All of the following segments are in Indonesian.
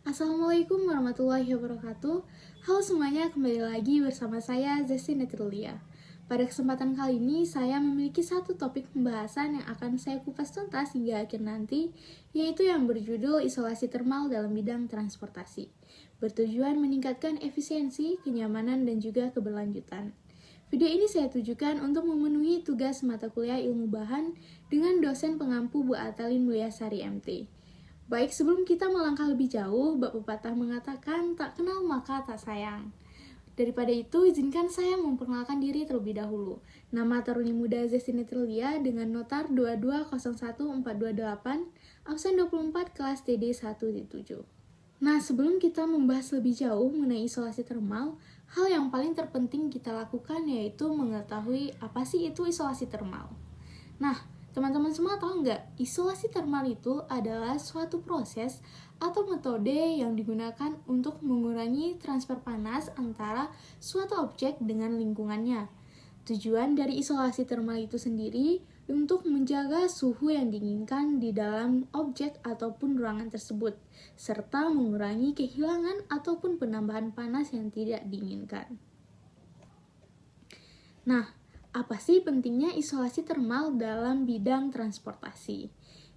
Assalamualaikum warahmatullahi wabarakatuh. Halo semuanya, kembali lagi bersama saya Zesti Netrulia. Pada kesempatan kali ini, saya memiliki satu topik pembahasan yang akan saya kupas tuntas hingga akhir nanti, yaitu yang berjudul isolasi termal dalam bidang transportasi. Bertujuan meningkatkan efisiensi, kenyamanan, dan juga keberlanjutan. Video ini saya tujukan untuk memenuhi tugas mata kuliah ilmu bahan dengan dosen pengampu Bu Atalin Mulyasari MT. Baik, sebelum kita melangkah lebih jauh, bab pepatah mengatakan, tak kenal maka tak sayang. Daripada itu, izinkan saya memperkenalkan diri terlebih dahulu. Nama taruni muda Zesti Netrulia dengan notar 2201428, absen 24, kelas TD 1-7. Nah, sebelum kita membahas lebih jauh mengenai isolasi termal, hal yang paling terpenting kita lakukan yaitu mengetahui apa sih itu isolasi termal. Nah, teman-teman semua tahu nggak? Isolasi termal itu adalah suatu proses atau metode yang digunakan untuk mengurangi transfer panas antara suatu objek dengan lingkungannya. Tujuan dari isolasi termal itu sendiri untuk menjaga suhu yang diinginkan di dalam objek ataupun ruangan tersebut, serta mengurangi kehilangan ataupun penambahan panas yang tidak diinginkan. Nah, apa sih pentingnya isolasi termal dalam bidang transportasi?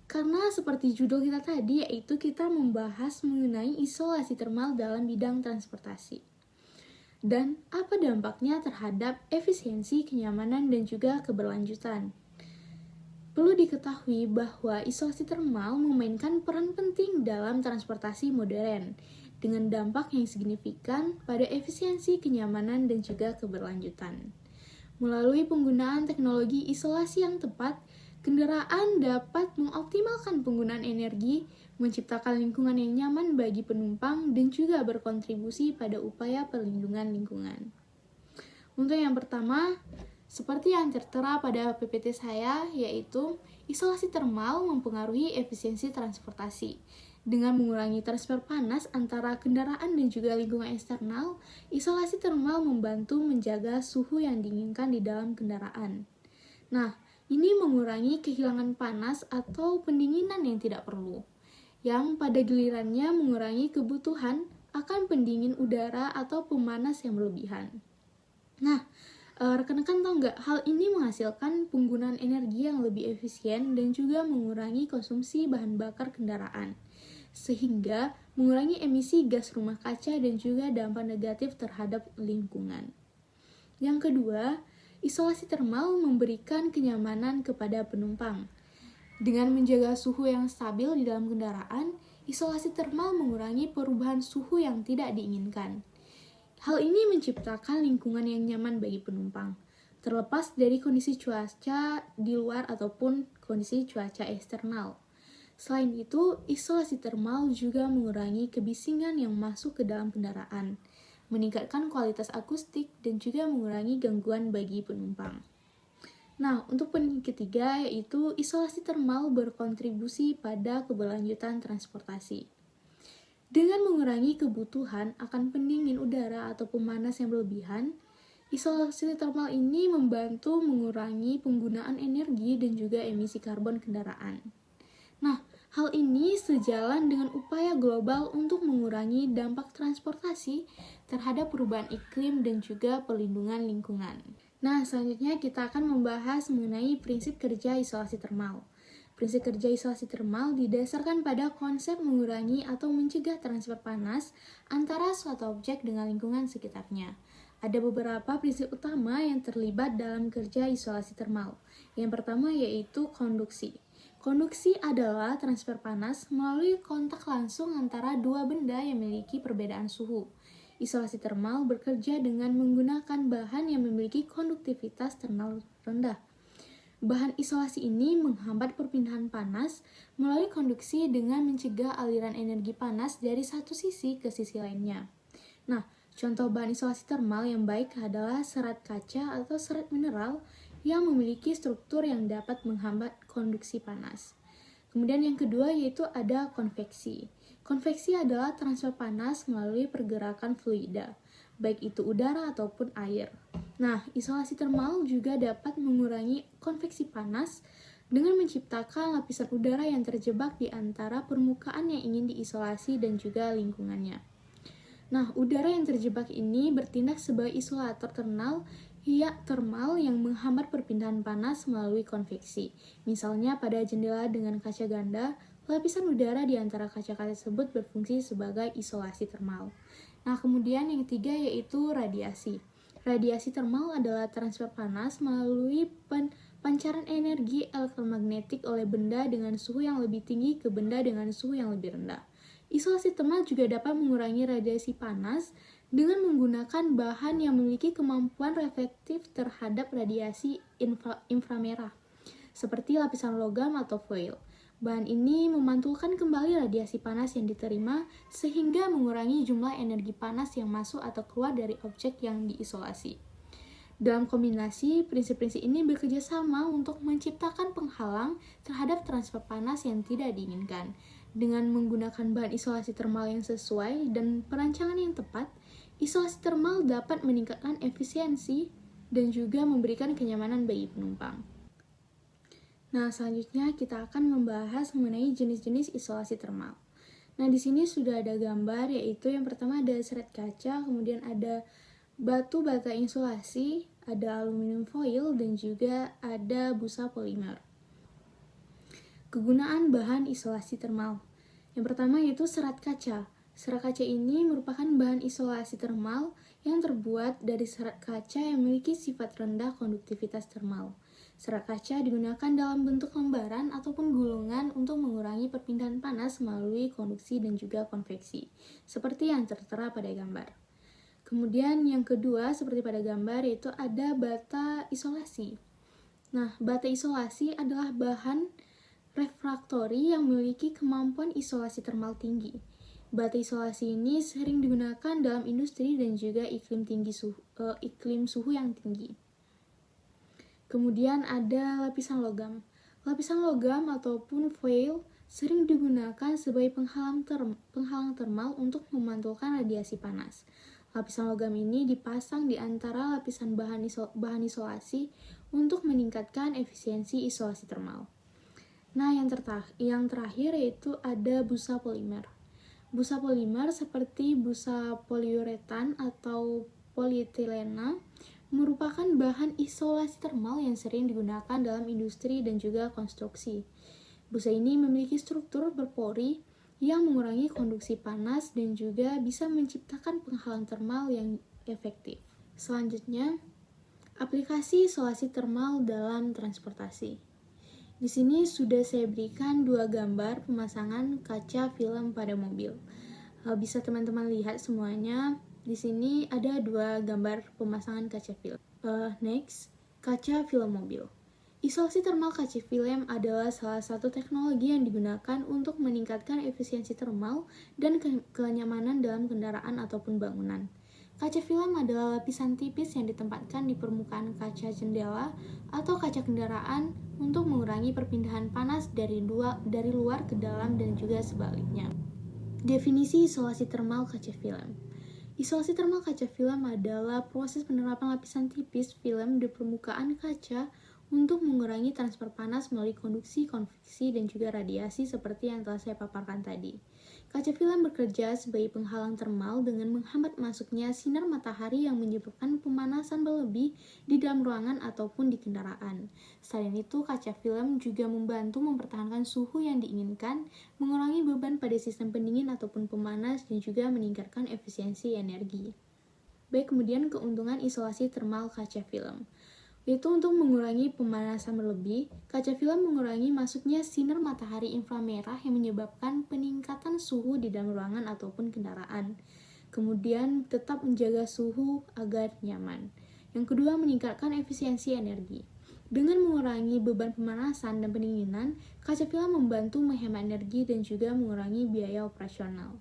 Karena seperti judul kita tadi, yaitu kita membahas mengenai isolasi termal dalam bidang transportasi. Dan apa dampaknya terhadap efisiensi, kenyamanan, dan juga keberlanjutan. Perlu diketahui bahwa isolasi termal memainkan peran penting dalam transportasi modern, dengan dampak yang signifikan pada efisiensi, kenyamanan, dan juga keberlanjutan. Melalui penggunaan teknologi isolasi yang tepat, kendaraan dapat mengoptimalkan penggunaan energi, menciptakan lingkungan yang nyaman bagi penumpang, dan juga berkontribusi pada upaya perlindungan lingkungan. Untuk yang pertama, seperti yang tertera pada PPT saya, yaitu isolasi termal mempengaruhi efisiensi transportasi. Dengan mengurangi transfer panas antara kendaraan dan juga lingkungan eksternal, isolasi termal membantu menjaga suhu yang diinginkan di dalam kendaraan. Nah, ini mengurangi kehilangan panas atau pendinginan yang tidak perlu, yang pada gilirannya mengurangi kebutuhan akan pendingin udara atau pemanas yang berlebihan. Nah, rekan-rekan tahu nggak, hal ini menghasilkan penggunaan energi yang lebih efisien dan juga mengurangi konsumsi bahan bakar kendaraan, sehingga mengurangi emisi gas rumah kaca dan juga dampak negatif terhadap lingkungan. Yang kedua, isolasi termal memberikan kenyamanan kepada penumpang. Dengan menjaga suhu yang stabil di dalam kendaraan, isolasi termal mengurangi perubahan suhu yang tidak diinginkan. Hal ini menciptakan lingkungan yang nyaman bagi penumpang, terlepas dari kondisi cuaca di luar ataupun kondisi cuaca eksternal. Selain itu, isolasi termal juga mengurangi kebisingan yang masuk ke dalam kendaraan, meningkatkan kualitas akustik, dan juga mengurangi gangguan bagi penumpang. Nah, untuk poin ketiga yaitu isolasi termal berkontribusi pada keberlanjutan transportasi. Dengan mengurangi kebutuhan akan pendingin udara atau pemanas yang berlebihan, isolasi termal ini membantu mengurangi penggunaan energi dan juga emisi karbon kendaraan. Nah, hal ini sejalan dengan upaya global untuk mengurangi dampak transportasi terhadap perubahan iklim dan juga perlindungan lingkungan. Nah, selanjutnya kita akan membahas mengenai prinsip kerja isolasi termal. Prinsip kerja isolasi termal didasarkan pada konsep mengurangi atau mencegah transfer panas antara suatu objek dengan lingkungan sekitarnya. Ada beberapa prinsip utama yang terlibat dalam kerja isolasi termal. Yang pertama yaitu konduksi. Konduksi adalah transfer panas melalui kontak langsung antara dua benda yang memiliki perbedaan suhu. Isolasi termal bekerja dengan menggunakan bahan yang memiliki konduktivitas termal rendah. Bahan isolasi ini menghambat perpindahan panas melalui konduksi dengan mencegah aliran energi panas dari satu sisi ke sisi lainnya. Nah, contoh bahan isolasi termal yang baik adalah serat kaca atau serat mineral yang memiliki struktur yang dapat menghambat konduksi panas. Kemudian yang kedua yaitu ada konveksi. Konveksi adalah transfer panas melalui pergerakan fluida, baik itu udara ataupun air. Nah, isolasi termal juga dapat mengurangi konveksi panas dengan menciptakan lapisan udara yang terjebak di antara permukaan yang ingin diisolasi dan juga lingkungannya. Nah, udara yang terjebak ini bertindak sebagai isolator termal yang menghambat perpindahan panas melalui konveksi. Misalnya pada jendela dengan kaca ganda, lapisan udara di antara kaca-kaca tersebut berfungsi sebagai isolasi termal. Nah, kemudian yang ketiga yaitu radiasi. Radiasi termal adalah transfer panas melalui pancaran energi elektromagnetik oleh benda dengan suhu yang lebih tinggi ke benda dengan suhu yang lebih rendah. Isolasi termal juga dapat mengurangi radiasi panas dengan menggunakan bahan yang memiliki kemampuan reflektif terhadap radiasi inframerah, seperti lapisan logam atau foil. Bahan ini memantulkan kembali radiasi panas yang diterima sehingga mengurangi jumlah energi panas yang masuk atau keluar dari objek yang diisolasi. Dalam kombinasi, prinsip-prinsip ini bekerja sama untuk menciptakan penghalang terhadap transfer panas yang tidak diinginkan. Dengan menggunakan bahan isolasi termal yang sesuai dan perancangan yang tepat, isolasi termal dapat meningkatkan efisiensi dan juga memberikan kenyamanan bagi penumpang. Nah, selanjutnya kita akan membahas mengenai jenis-jenis isolasi termal. Nah, di sini sudah ada gambar, yaitu yang pertama ada serat kaca, kemudian ada batu bata insulasi, ada aluminium foil, dan juga ada busa polimer. Kegunaan bahan isolasi termal. Yang pertama yaitu serat kaca. Serat kaca ini merupakan bahan isolasi termal yang terbuat dari serat kaca yang memiliki sifat rendah konduktivitas termal. Serat kaca digunakan dalam bentuk lembaran ataupun gulungan untuk mengurangi perpindahan panas melalui konduksi dan juga konveksi, seperti yang tertera pada gambar. Kemudian yang kedua, seperti pada gambar, yaitu ada bata isolasi. Nah, bata isolasi adalah bahan refraktori yang memiliki kemampuan isolasi termal tinggi. Bata isolasi ini sering digunakan dalam industri dan juga iklim suhu yang tinggi. Kemudian ada lapisan logam. Lapisan logam ataupun foil sering digunakan sebagai penghalang termal untuk memantulkan radiasi panas. Lapisan logam ini dipasang di antara lapisan bahan isolasi untuk meningkatkan efisiensi isolasi termal. Nah, yang terakhir yaitu ada busa polimer. Busa polimer seperti busa poliuretan atau polietilena merupakan bahan isolasi termal yang sering digunakan dalam industri dan juga konstruksi. Busa ini memiliki struktur berpori yang mengurangi konduksi panas dan juga bisa menciptakan penghalang termal yang efektif. Selanjutnya, aplikasi isolasi termal dalam transportasi. Di sini sudah saya berikan dua gambar pemasangan kaca film pada mobil. Bisa teman-teman lihat semuanya. Di sini ada dua gambar pemasangan kaca film. Next, kaca film mobil. Isolasi termal kaca film adalah salah satu teknologi yang digunakan untuk meningkatkan efisiensi termal dan kenyamanan dalam kendaraan ataupun bangunan. Kaca film adalah lapisan tipis yang ditempatkan di permukaan kaca jendela atau kaca kendaraan untuk mengurangi perpindahan panas dari luar ke dalam dan juga sebaliknya. Definisi isolasi termal kaca film. Isolasi termal kaca film adalah proses penerapan lapisan tipis film di permukaan kaca untuk mengurangi transfer panas melalui konduksi, konveksi, dan juga radiasi seperti yang telah saya paparkan tadi. Kaca film bekerja sebagai penghalang termal dengan menghambat masuknya sinar matahari yang menyebabkan pemanasan berlebih di dalam ruangan ataupun di kendaraan. Selain itu, kaca film juga membantu mempertahankan suhu yang diinginkan, mengurangi beban pada sistem pendingin ataupun pemanas, dan juga meningkatkan efisiensi energi. Baik, kemudian keuntungan isolasi termal kaca film. Yaitu untuk mengurangi pemanasan berlebih, kaca film mengurangi masuknya sinar matahari inframerah yang menyebabkan peningkatan suhu di dalam ruangan ataupun kendaraan. Kemudian tetap menjaga suhu agar nyaman. Yang kedua, meningkatkan efisiensi energi. Dengan mengurangi beban pemanasan dan pendinginan, kaca film membantu menghemat energi dan juga mengurangi biaya operasional.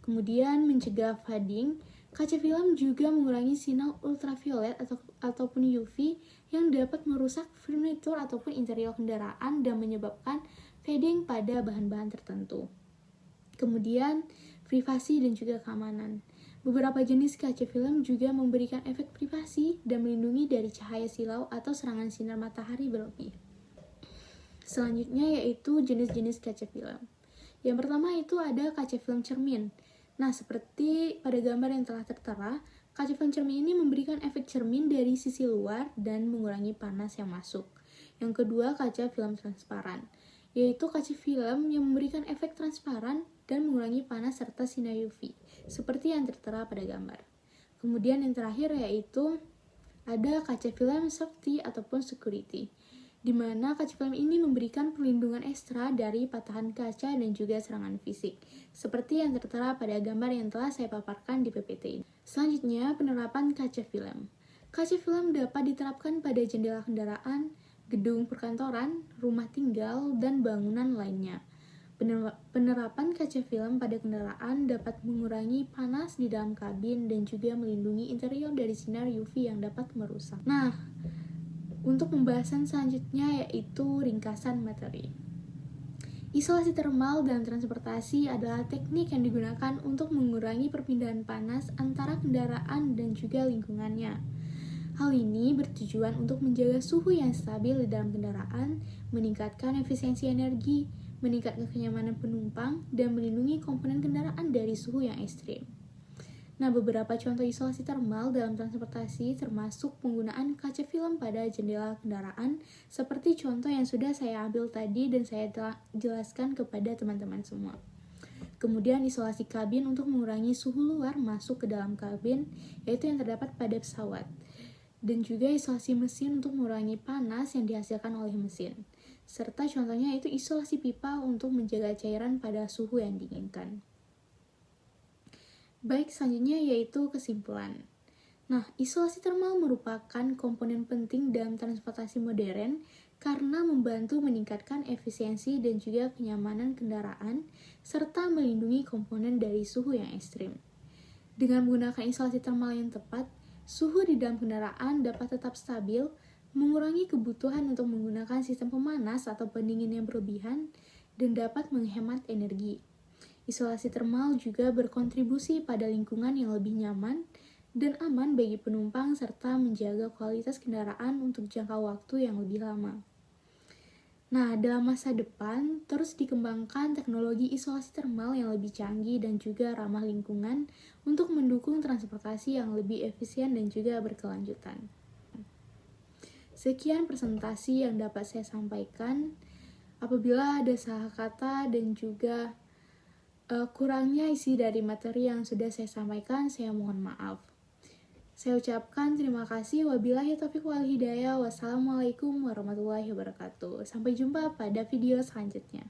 Kemudian mencegah fading. Kaca film juga mengurangi sinar ultraviolet ataupun UV yang dapat merusak furnitur ataupun interior kendaraan dan menyebabkan fading pada bahan-bahan tertentu. Kemudian, privasi dan juga keamanan. Beberapa jenis kaca film juga memberikan efek privasi dan melindungi dari cahaya silau atau serangan sinar matahari berlebih. Selanjutnya yaitu jenis-jenis kaca film. Yang pertama itu ada kaca film cermin. Nah, seperti pada gambar yang telah tertera, kaca film cermin ini memberikan efek cermin dari sisi luar dan mengurangi panas yang masuk. Yang kedua, kaca film transparan, yaitu kaca film yang memberikan efek transparan dan mengurangi panas serta sinar UV, seperti yang tertera pada gambar. Kemudian yang terakhir yaitu ada kaca film safety ataupun security, di mana kaca film ini memberikan perlindungan ekstra dari patahan kaca dan juga serangan fisik, seperti yang tertera pada gambar yang telah saya paparkan di PPT ini. Selanjutnya, penerapan kaca film. Kaca film dapat diterapkan pada jendela kendaraan, gedung perkantoran, rumah tinggal, dan bangunan lainnya. Penerapan kaca film pada kendaraan dapat mengurangi panas di dalam kabin dan juga melindungi interior dari sinar UV yang dapat merusak. Nah, untuk pembahasan selanjutnya yaitu ringkasan materi. Isolasi termal dalam transportasi adalah teknik yang digunakan untuk mengurangi perpindahan panas antara kendaraan dan juga lingkungannya. Hal ini bertujuan untuk menjaga suhu yang stabil di dalam kendaraan, meningkatkan efisiensi energi, meningkatkan kenyamanan penumpang, dan melindungi komponen kendaraan dari suhu yang ekstrim. Nah, beberapa contoh isolasi termal dalam transportasi termasuk penggunaan kaca film pada jendela kendaraan, seperti contoh yang sudah saya ambil tadi dan saya telah jelaskan kepada teman-teman semua. Kemudian isolasi kabin untuk mengurangi suhu luar masuk ke dalam kabin, yaitu yang terdapat pada pesawat. Dan juga isolasi mesin untuk mengurangi panas yang dihasilkan oleh mesin. Serta contohnya itu isolasi pipa untuk menjaga cairan pada suhu yang diinginkan. Baik, selanjutnya yaitu kesimpulan. Nah, isolasi termal merupakan komponen penting dalam transportasi modern karena membantu meningkatkan efisiensi dan juga kenyamanan kendaraan, serta melindungi komponen dari suhu yang ekstrim. Dengan menggunakan isolasi termal yang tepat, suhu di dalam kendaraan dapat tetap stabil, mengurangi kebutuhan untuk menggunakan sistem pemanas atau pendingin yang berlebihan, dan dapat menghemat energi. Isolasi termal juga berkontribusi pada lingkungan yang lebih nyaman dan aman bagi penumpang serta menjaga kualitas kendaraan untuk jangka waktu yang lebih lama. Nah, dalam masa depan, terus dikembangkan teknologi isolasi termal yang lebih canggih dan juga ramah lingkungan untuk mendukung transportasi yang lebih efisien dan juga berkelanjutan. Sekian presentasi yang dapat saya sampaikan. Apabila ada salah kata dan juga kurangnya isi dari materi yang sudah saya sampaikan, saya mohon maaf. Saya ucapkan terima kasih. Wabillahi taufiq wal hidayah. Wassalamualaikum warahmatullahi wabarakatuh. Sampai jumpa pada video selanjutnya.